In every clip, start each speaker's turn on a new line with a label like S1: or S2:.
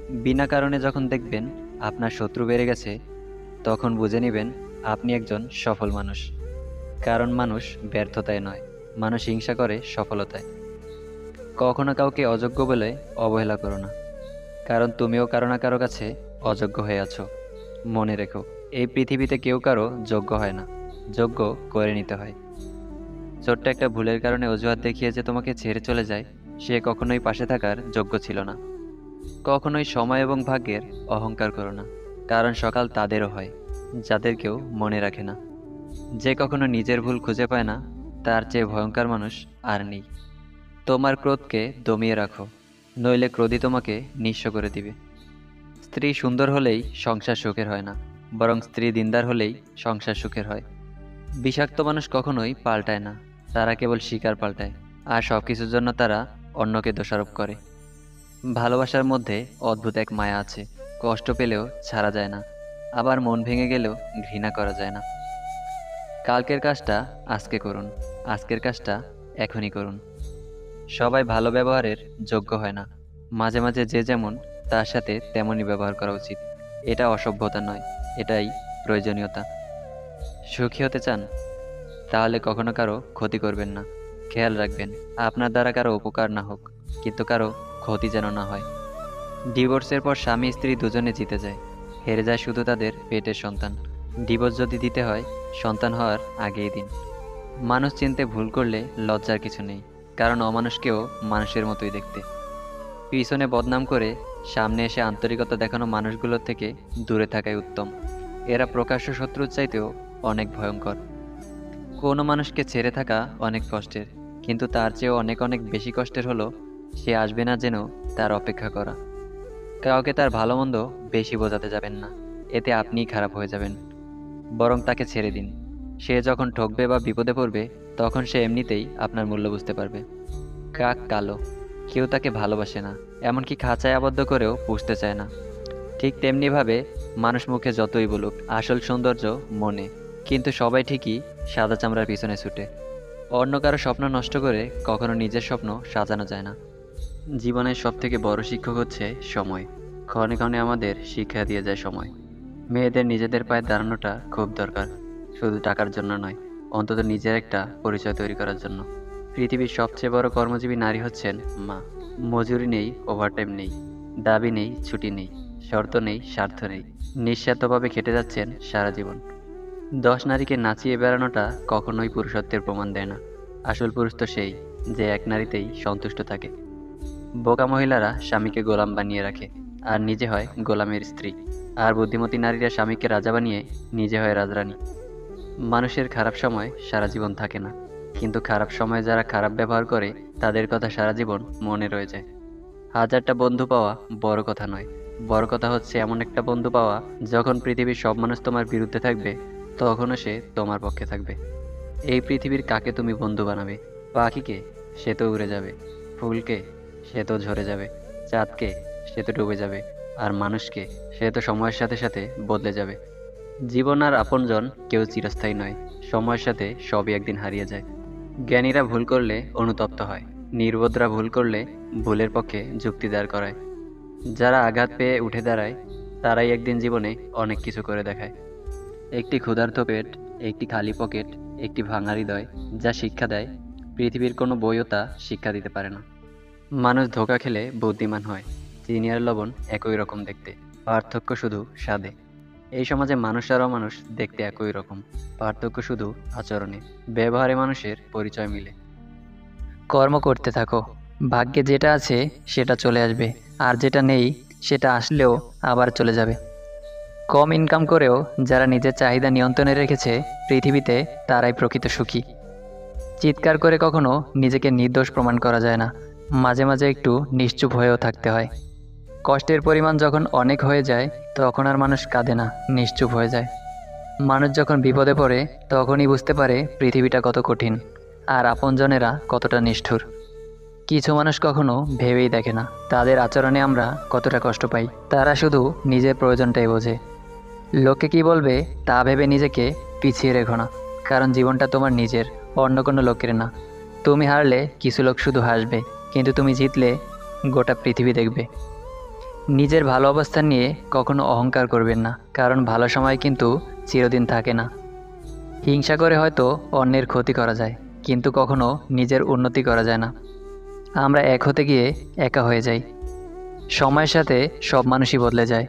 S1: বিনা কারণে যখন দেখবেন আপনার শত্রু বেড়ে গেছে, তখন বুঝে নেবেন আপনি একজন সফল মানুষ। কারণ মানুষ ব্যর্থতায় নয়, মানুষ হিংসা করে সফলতায়। কখনো কাউকে অযোগ্য বলে অবহেলা করো না, কারণ তুমিও কারো না কারো কাছে অযোগ্য হয়ে আছো। মনে রেখো, এই পৃথিবীতে কেউ কারো যোগ্য হয় না, যোগ্য করে নিতে হয়। ছোট্ট একটা ভুলের কারণে অজুহাত দেখিয়ে যে তোমাকে ছেড়ে চলে যায়, সে কখনোই পাশে থাকার যোগ্য ছিল না। কখনোই সময় এবং ভাগ্যের অহংকার করো না, কারণ সকাল তাদেরও হয় যাদের কেউ মনে রাখে না। যে কখনো নিজের ভুল খুঁজে পায় না, তার চেয়ে ভয়ঙ্কর মানুষ আর নেই। তোমার ক্রোধকে দমিয়ে রাখো, নইলে ক্রোধই তোমাকে নিঃস্ব করে দিবে। স্ত্রী সুন্দর হলেই সংসার সুখের হয় না, বরং স্ত্রী দিনদার হলেই সংসার সুখের হয়। বিষাক্ত মানুষ কখনোই পাল্টায় না, তারা কেবল শিকার পাল্টায়, আর সবকিছুর জন্য তারা অন্যকে দোষারোপ করে। ভালোবাসার মধ্যে অদ্ভুত এক মায়া আছে, কষ্ট পেলেও ছাড়া যায় না, আবার মন ভেঙে গেলেও ঘৃণা করা যায় না। কালকের কাজটা আজকে করুন, আজকের কাজটা এখনই করুন। সবাই ভালো ব্যবহারের যোগ্য হয় না, মাঝে মাঝে যে যেমন তার সাথে তেমনই ব্যবহার করা উচিত। এটা অসভ্যতা নয়, এটাই প্রয়োজনীয়তা। সুখী হতে চান? তাহলে কখনো কারো ক্ষতি করবেন না। খেয়াল রাখবেন আপনার দ্বারা কারো উপকার না হোক, কিন্তু কারো ক্ষতি যেন না হয়। ডিভোর্সের পর স্বামী স্ত্রী দুজনে জিতে যায়, হেরে যায় শুধু তাদের পেটের সন্তান। ডিভোর্স যদি দিতে হয়, সন্তান হওয়ার আগেই দিন। মানুষ চিনতে ভুল করলে লজ্জার কিছু নেই, কারণ অমানুষকেও মানুষের মতোই দেখতে। পিছনে বদনাম করে সামনে এসে আন্তরিকতা দেখানো মানুষগুলোর থেকে দূরে থাকাই উত্তম। এরা প্রকাশ্য শত্রুর চাইতেও অনেক ভয়ঙ্কর। কোনো মানুষকে ছেড়ে থাকা অনেক কষ্টের, কিন্তু তার চেয়েও অনেক অনেক বেশি কষ্টের হলো সে আসবে না জেনেও তার অপেক্ষা করা। কাউকে তার ভালো মন্দ বেশি বোঝাতে যাবেন না, এতে আপনিই খারাপ হয়ে যাবেন। বরং তাকে ছেড়ে দিন। সে যখন ঠকবে বা বিপদে পড়বে, তখন সে এমনিতেই আপনার মূল্য বুঝতে পারবে। কাক কালো, কেউ তাকে ভালোবাসে না, এমনকি খাঁচায় আবদ্ধ করেও পুষতে চায় না। ঠিক তেমনিভাবে মানুষ মুখে যতই বলুক, আসল সৌন্দর্য মনে। কিন্তু সবাই ঠিকই সাদা চামড়ার পিছনে ছুটে। অন্য কারো স্বপ্ন নষ্ট করে কখনো নিজের স্বপ্ন সাজানো যায় না। জীবনের সবথেকে বড় শিক্ষক হচ্ছে সময়। ক্ষণে ক্ষণে আমাদের শিক্ষা দিয়ে যায় সময়। মেয়েদের নিজেদের পায়ে দাঁড়ানোটা খুব দরকার, শুধু টাকার জন্য নয়, অন্তত নিজের একটা পরিচয় তৈরি করার জন্য। পৃথিবীর সবচেয়ে বড় কর্মজীবী নারী হচ্ছেন মা। মজুরি নেই, ওভারটাইম নেই, দাবি নেই, ছুটি নেই, শর্ত নেই, স্বার্থ নেই, নিঃস্বার্থভাবে খেটে যাচ্ছেন সারা জীবন। 10 নারীকে নাচিয়ে বেড়ানোটা কখনোই পুরুষত্বের প্রমাণ দেয় না। আসল পুরুষ তো সেই, যে এক নারীতেই সন্তুষ্ট থাকে। বোকা মহিলারা স্বামীকে গোলাম বানিয়ে রাখে, আর নিজে হয় গোলামের স্ত্রী। আর বুদ্ধিমতী নারীরা স্বামীকে রাজা বানিয়ে নিজে হয় রাজরানী। মানুষের খারাপ সময় সারা জীবন থাকে না, কিন্তু খারাপ সময়ে যারা খারাপ ব্যবহার করে, তাদের কথা সারা জীবন মনে রয়ে যায়। হাজারটা বন্ধু পাওয়া বড় কথা নয়, বড় কথা হচ্ছে এমন একটা বন্ধু পাওয়া, যখন পৃথিবীর সব মানুষ তোমার বিরুদ্ধে থাকবে, তখনও সে তোমার পক্ষে থাকবে। এই পৃথিবীর কাকে তুমি বন্ধু বানাবে? পাখিকে? সে তো উড়ে যাবে। ফুলকে? সে তো ঝরে যাবে। চাঁদকে? সে তো ডুবে যাবে। আর মানুষকে? সে তো সময়ের সাথে সাথে বদলে যাবে। জীবন আর আপনজন কেউ চিরস্থায়ী নয়, সময়ের সাথে সবই একদিন হারিয়ে যায়। জ্ঞানীরা ভুল করলে অনুতপ্ত হয়, নির্বোধরা ভুল করলে ভুলের পক্ষে যুক্তি দাঁড় করায়। যারা আঘাত পেয়ে উঠে দাঁড়ায়, তারাই একদিন জীবনে অনেক কিছু করে দেখায়। একটি ক্ষুধার্ত পেট, একটি খালি পকেট, একটি ভাঙা হৃদয়, যা শিক্ষা দেয় পৃথিবীর কোনো বইও তা শিক্ষা দিতে পারে না। মানুষ ধোঁকা খেলে বুদ্ধিমান হয়, চিনি আর লবণ একই রকম দেখতে, পার্থক্য শুধু স্বাদে। এই সমাজে মানুষ আর অমানুষ দেখতে একই রকম, পার্থক্য শুধু আচরণে। ব্যবহারে মানুষের পরিচয় মিলে।
S2: কর্ম করতে থাকো, ভাগ্যে যেটা আছে সেটা চলে আসবে, আর যেটা নেই সেটা আসলেও আবার চলে যাবে। কম ইনকাম করেও যারা নিজের চাহিদা নিয়ন্ত্রণে রেখেছে পৃথিবীতে, তারাই প্রকৃত সুখী। চিৎকার করে কখনো নিজেকে নির্দোষ প্রমাণ করা যায় না, মাঝে মাঝে একটু নিশ্চুপ হয়েও থাকতে হয়। কষ্টের পরিমাণ যখন অনেক হয়ে যায়, তখন আর মানুষ কাঁদে না, নিশ্চুপ হয়ে যায়। মানুষ যখন বিপদে পড়ে, তখনই বুঝতে পারে পৃথিবীটা কত কঠিন, আর আপনজনেরা কতটা নিষ্ঠুর। কিছু মানুষ কখনো ভেবেই দেখে না তাদের আচরণে আমরা কতটা কষ্ট পাই। তারা শুধু নিজের প্রয়োজনটাই বোঝে। লোকে কি বলবে তা ভেবে নিজেকে পিছিয়ে রেখো না, কারণ জীবনটা তোমার নিজের, অন্য কোনো লোকের না। তুমি হারলে কিছু লোক শুধু হাসবে, কিন্তু তুমি জিতলে গোটা পৃথিবী দেখবে। নিজের ভালো অবস্থান নিয়ে কখনো অহংকার করবেন না, কারণ ভালো সময় কিন্তু চিরদিন থাকে না। হিংসা করে হয়তো অন্যের ক্ষতি করা যায়, কিন্তু কখনো নিজের উন্নতি করা যায় না। আমরা এক হতে গিয়ে একা হয়ে যাই। সময়ের সাথে সব মানুষই বদলে যায়।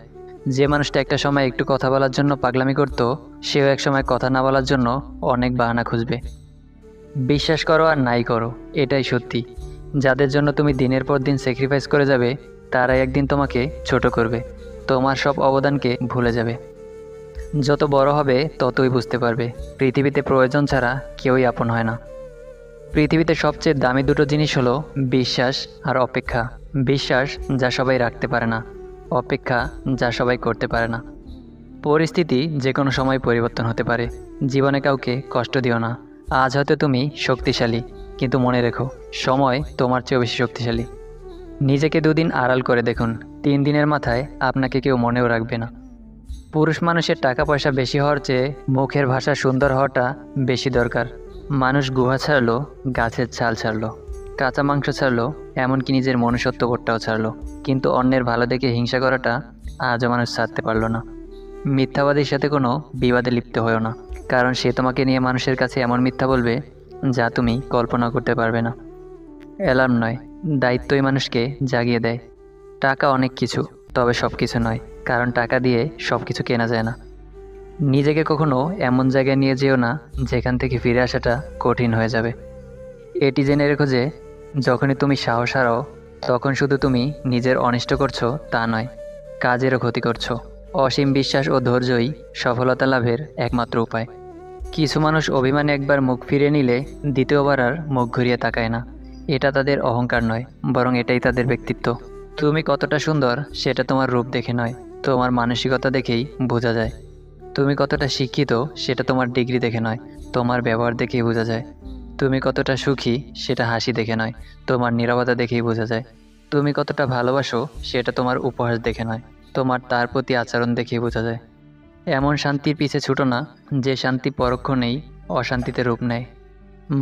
S2: যে মানুষটা একটা সময় একটু কথা বলার জন্য পাগলামি করত, সেও এক সময় কথা না বলার জন্য অনেক বাহানা খুঁজবে। বিশ্বাস করো আর নাই করো, এটাই সত্যি। যাদের জন্য তুমি দিনের পর দিন স্যাক্রিফাইস করে যাবে, তারাই একদিন তোমাকে ছোট করবে, তোমার সব অবদানকে ভুলে যাবে। যত বড় হবে ততই বুঝতে পারবে পৃথিবীতে প্রয়োজন ছাড়া কেউই আপন হয় না। পৃথিবীতে সবচেয়ে দামি দুটো জিনিস হলো বিশ্বাস আর অপেক্ষা। বিশ্বাস যা সবাই রাখতে পারে না, অপেক্ষা যা সবাই করতে পারে না। পরিস্থিতি যে কোনো সময় পরিবর্তন হতে পারে। জীবনে কাউকে কষ্ট দিও না। আজ হয়তো তুমি শক্তিশালী, কিন্তু মনে রেখো, সময় তোমার চেয়েও বেশি শক্তিশালী। নিজেকে দুদিন আড়াল করে দেখুন, 3 দিনের মাথায় আপনাকে কেউ মনেও রাখবে না। পুরুষ মানুষের টাকা পয়সা বেশি হওয়ার চেয়ে মুখের ভাষা সুন্দর হওয়াটা বেশি দরকার। মানুষ গুহা ছাড়লো, গাছের ছাল ছাড়লো, কাঁচা মাংস ছাড়লো, এমনকি নিজের মনুষ্যত্ববোধটাও ছাড়লো, কিন্তু অন্যের ভালো দেখে হিংসা করাটা আজও মানুষ ছাড়তে পারলো না। মিথ্যাবাদীর সাথে কোনো বিবাদে লিপ্ত হয়েও না, কারণ সে তোমাকে নিয়ে মানুষের কাছে এমন মিথ্যা বলবে যা তুমি কল্পনা করতে পারবে না। অ্যালার্ম নয়, দায়িত্বই মানুষকে জাগিয়ে দেয়। টাকা অনেক কিছু, তবে সব কিছু নয়, কারণ টাকা দিয়ে সব কিছু কেনা যায় না। নিজেকে কখনো এমন জায়গায় নিয়ে যেও না যেখান থেকে ফিরে আসাটা কঠিন হয়ে যাবে। এটি জেনে রেখো যে যখনই তুমি সাহস হারাও, তখন শুধু তুমি নিজের অনিষ্ট করছো তা নয়, কাজেরও ক্ষতি করছো। অসীম বিশ্বাস ও ধৈর্যই সফলতা লাভের একমাত্র উপায়। কিছু মানুষ অভিমানে একবার মুখ ফিরিয়ে নিলে দ্বিতীয়বার আর মুখ ঘুরিয়ে তাকায় না। এটা তাদের অহংকার নয়, বরং এটাই তাদের ব্যক্তিত্ব। তুমি কতটা সুন্দর সেটা তোমার রূপ দেখে নয়, তোমার মানসিকতা দেখেই বোঝা যায়। তুমি কতটা শিক্ষিত সেটা তোমার ডিগ্রি দেখে নয়, তোমার ব্যবহার দেখেই বোঝা যায়। তুমি কতটা সুখী সেটা হাসি দেখে নয়, তোমার নীরবতা দেখেই বোঝা যায়। তুমি কতটা ভালোবাসো সেটা তোমার উপহাস দেখে নয়, তোমার তার প্রতি আচরণ দেখেই বোঝা যায়। এমন শান্তির পিছে ছুটো না যে শান্তি পরক্ষণেই অশান্তিতে রূপ নেয়।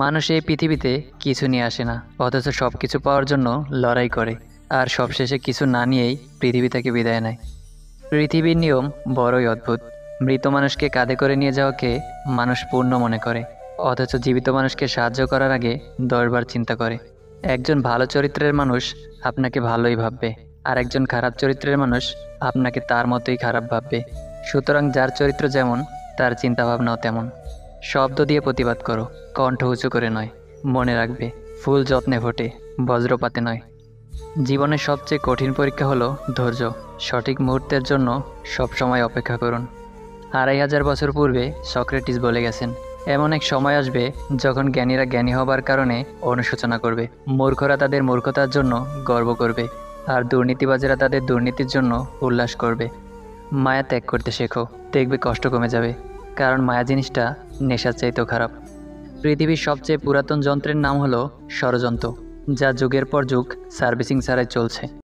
S2: মানুষ এই পৃথিবীতে কিছু নিয়ে আসে না, অথচ সব কিছু পাওয়ার জন্য লড়াই করে, আর সবশেষে কিছু না নিয়েই পৃথিবী থেকে বিদায় নেয়। পৃথিবীর নিয়ম বড়ই অদ্ভুত। মৃত মানুষকে কাঁধে করে নিয়ে যাওয়াকে মানুষ পূর্ণ মনে করে, অথচ জীবিত মানুষকে সাহায্য করার আগে 10 বার চিন্তা করে। একজন ভালো চরিত্রের মানুষ আপনাকে ভালোই ভাববে, আর একজন খারাপ চরিত্রের মানুষ আপনাকে তার মতোই খারাপ ভাববে। সুতরাং যার চরিত্র যেমন, তার চিন্তাভাবনাও তেমন। শব্দ দিয়ে প্রতিবাদ করো, কণ্ঠ উঁচু করে নয়। মনে রাখবে, ফুল যত্নে ফোটে, বজ্রপাতে নয়। জীবনের সবচেয়ে কঠিন পরীক্ষা হলো ধৈর্য। সঠিক মুহূর্তের জন্য সবসময় অপেক্ষা করুন। 2500 বছর পূর্বে সক্রেটিস বলে গেছেন, এমন এক সময় আসবে যখন জ্ঞানীরা জ্ঞানী হবার কারণে অনুশোচনা করবে, মূর্খরা তাদের মূর্খতার জন্য গর্ব করবে, আর দুর্নীতিবাজেরা তাদের দুর্নীতির জন্য উল্লাস করবে। মায়া ত্যাগ করতে শেখো, দেখবে কষ্ট কমে যাবে, কারণ মায়া জিনিসটা নেশার চাইতেও খারাপ। পৃথিবীর সবচেয়ে পুরাতন যন্ত্রের নাম হলো ষড়যন্ত্র, যা যুগের পর যুগ সার্ভিসিং ছাড়াই চলছে।